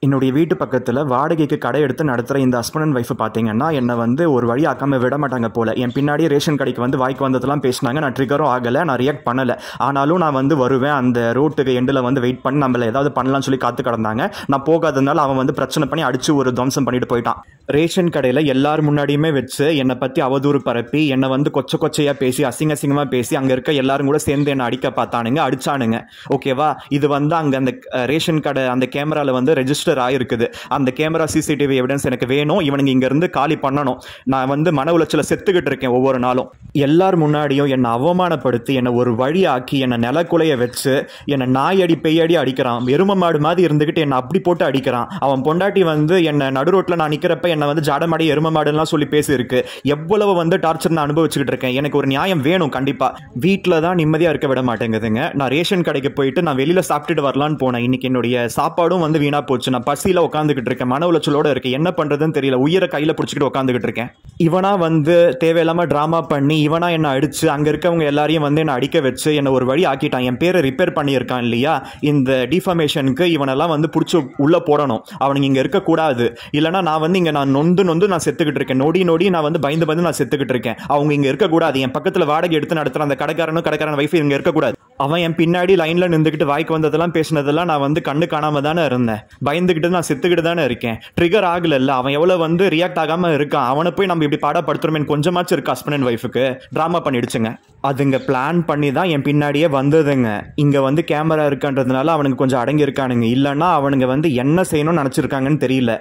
என்னுடைய வீட்டு பக்கத்தில் வாடகைக்கு கடை எடுத்து நடத்துகிற இந்த ஹஸ்பண்ட் அண்ட் ஒய்ஃப் பார்த்தீங்கன்னா என்னை வந்து ஒரு வழி ஆக்காமல் விட மாட்டாங்க போல். என் பின்னாடியே ரேஷன் கடைக்கு வந்து வாய்க்கு வந்ததெல்லாம் பேசினாங்க. நான் ட்ரிகரும் ஆகலை, நான் ரியாக்ட் பண்ணலை. ஆனாலும் நான் வந்து வருவேன், அந்த ரோட்டுக்கு எண்டில் வந்து வெயிட் பண்ணி நம்மளை ஏதாவது பண்ணலாம்னு சொல்லி காத்து கிடந்தாங்க. நான் போகாததுனால அவன் வந்து பிரச்சனை பண்ணி அடித்து ஒரு துவம்சம் பண்ணிட்டு போயிட்டான். ரேஷன் கடையில் எல்லார் முன்னாடியுமே வச்சு என்னை பற்றி அவதூறு பரப்பி என்னை வந்து கொச்சையாக பேசி அசிங்கமாக பேசி அங்கே இருக்க எல்லாரும் கூட சேர்ந்து என்னை அடிக்க பார்த்தானுங்க, அடிச்சானுங்க. ஓகேவா, இது வந்து அங்கே அந்த ரேஷன் கடை அந்த கேமராவில் வந்து ரெஜிஸ்டர் ஆகிருக்குது. அந்த கேமரா சிசிடிவி எவிடன்ஸ் எனக்கு வேணும். இவனுங்க இங்கேருந்து காலி பண்ணணும். நான் வந்து மன உளைச்சலில் செத்துக்கிட்டு இருக்கேன் ஒவ்வொரு நாளும். எல்லார் முன்னாடியும் என்னை அவமானப்படுத்தி என்னை ஒரு வழி ஆக்கி என்னை நிலக்குலைய வச்சு என்னை நாயடி பெய்யடி அடிக்கிறான். எரும மாடு மாதிரி இருந்துக்கிட்டு என்னை அப்படி போட்டு அடிக்கிறான். அவன் பொண்டாட்டி வந்து என்னை நடு ரோட்டில் நான் நிற்கிறப்ப என்னை வந்து ஜாடமாடி எரும மாடுலாம் சொல்லி பேசியிருக்கு. எவ்வளவு வந்து டார்ச்சர் நான் அனுபவிச்சுக்கிட்டு இருக்கேன். எனக்கு ஒரு நியாயம் வேணும் கண்டிப்பா. வீட்டில் தான் நிம்மதியாக இருக்க விட மாட்டேங்குதுங்க. நான் ரேஷன் கடைக்கு போயிட்டு நான் வெளியில் சாப்பிட்டுட்டு வரலான்னு போனேன். இன்னைக்கு என்னுடைய சாப்பாடும் வந்து வீணா போச்சு. நான் பசியில் உட்காந்துக்கிட்டு இருக்கேன், மன உளைச்சலோட இருக்கேன். என்ன பண்றதுன்னு தெரியல. உயிரை கையில் பிடிச்சிக்கிட்டு உட்காந்துக்கிட்டு இருக்கேன். இவனா வந்து தேவையில்லாம டிராமா பண்ணி இவனா என்ன அடிச்சு அங்க இருக்கவங்க எல்லாரையும் வந்து என்ன அடிக்க வச்சு என்ன ஒரு வழி ஆக்கிட்டான். என் பேரை ரிப்பேர் பண்ணியிருக்கான் இல்லையா. இந்த டிஃபமேஷனுக்கு இவனெல்லாம் வந்து பிடிச்சி உள்ள போடணும். அவனுங்க இங்க இருக்க கூடாது. இல்லைன்னா நான் வந்து இங்க நான் நொந்து நான் செத்துக்கிட்டு இருக்கேன். நொடி நான் வந்து பயந்து நான் செத்துக்கிட்டு இருக்கேன். அவங்க இங்க இருக்கக்கூடாது. என் பக்கத்துல வாடகை எடுத்து நடத்துற அந்த கடைக்காரன் வைஃப் இங்க இருக்கக்கூடாது. அவன் என் பின்னாடி லைன்ல நின்றுக்கிட்டு வாய்க்கு வந்ததெல்லாம் பேசினதெல்லாம் நான் வந்து கண்ணு காணாம தானே இருந்தேன். பயந்துக்கிட்டு நான் செத்துக்கிட்டு தானே இருக்கேன். ட்ரிகர் ஆகல. அவன் எவ்வளவு வந்து ரியாக்ட் ஆகாம இருக்கான். அவனை போய் நம்ம இப்படி பாடப்படுத்துறோமே கொஞ்சமாச்சும் இருக்கு. ஹஸ்பண்ட் அண்ட் ஒய்ஃபுக்கு டிராமா பண்ணிடுச்சுங்க. அதுங்க பிளான் பண்ணி தான் என் பின்னாடியே வந்ததுங்க. இங்க வந்து கேமரா இருக்குன்றதுனால அவனுக்கு கொஞ்சம் அடங்கி இருக்கானுங்க. இல்லைன்னா அவனுங்க வந்து என்ன செய்யணும்னு நினைச்சிருக்காங்கன்னு தெரியல.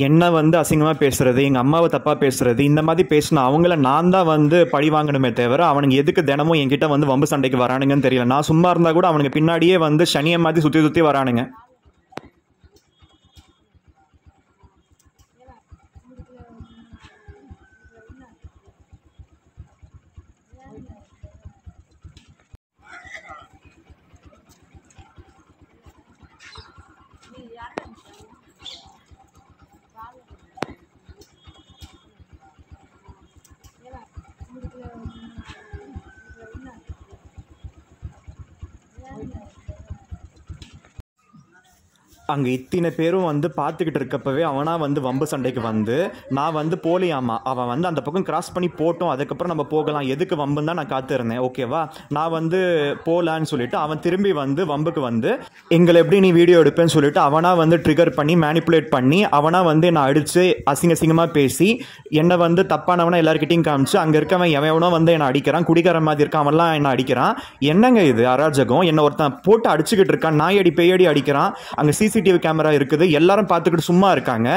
என்ன வந்து அசிங்கமா பேசுறது, எங்க அம்மாவை தப்பா பேசுறது, இந்த மாதிரி பேசினா அவங்கள நான் தான் வந்து பழி வாங்கணுமே தவிர அவனுங்க எதுக்கு தினமும் என்கிட்ட வந்து வம்பு சண்டைக்கு வரானுங்கன்னு தெரியல. நான் சும்மா இருந்தா கூட அவனுக்கு பின்னாடியே வந்து சனியை மாதிரி சுத்தி வரானுங்க. அங்கே இத்தனை பேரும் வந்து பார்த்துக்கிட்டு இருக்கப்பவே அவனா வந்து வம்பு சண்டைக்கு வந்து நான் வந்து போலியாமா. அவன் வந்து அந்த பக்கம் கிராஸ் பண்ணி போட்டோம், அதுக்கப்புறம் நம்ம போகலாம், எதுக்கு வம்புன்னு தான் நான் காத்திருந்தேன். ஓகேவா, நான் வந்து போகலான்னு சொல்லிட்டு அவன் திரும்பி வந்து வம்புக்கு வந்து எங்களை எப்படி நீ வீடியோ எடுப்பேன்னு சொல்லிட்டு அவனா வந்து ட்ரிகர் பண்ணி மேனிப்புலேட் பண்ணி அவனா வந்து என்னை அடித்து அசிங்கமாக பேசி என்னை வந்து தப்பானவனா எல்லாருக்கிட்டையும் காமிச்சு அங்கே இருக்கவன் எவனோ வந்து என்னை அடிக்கிறான். குடிக்கிற மாதிரி இருக்கான், அவன்லாம் என்னை அடிக்கிறான். என்னங்க இது அராஜகம். என்னை ஒருத்தன் போட்டு அடிச்சுக்கிட்டு இருக்கான். நாயடி பேயடி அடிக்கிறான். அங்கே சிசிடிவி கேமரா இருக்குது, எல்லாரும் பார்த்துக்கிட்டு சும்மா இருக்காங்க.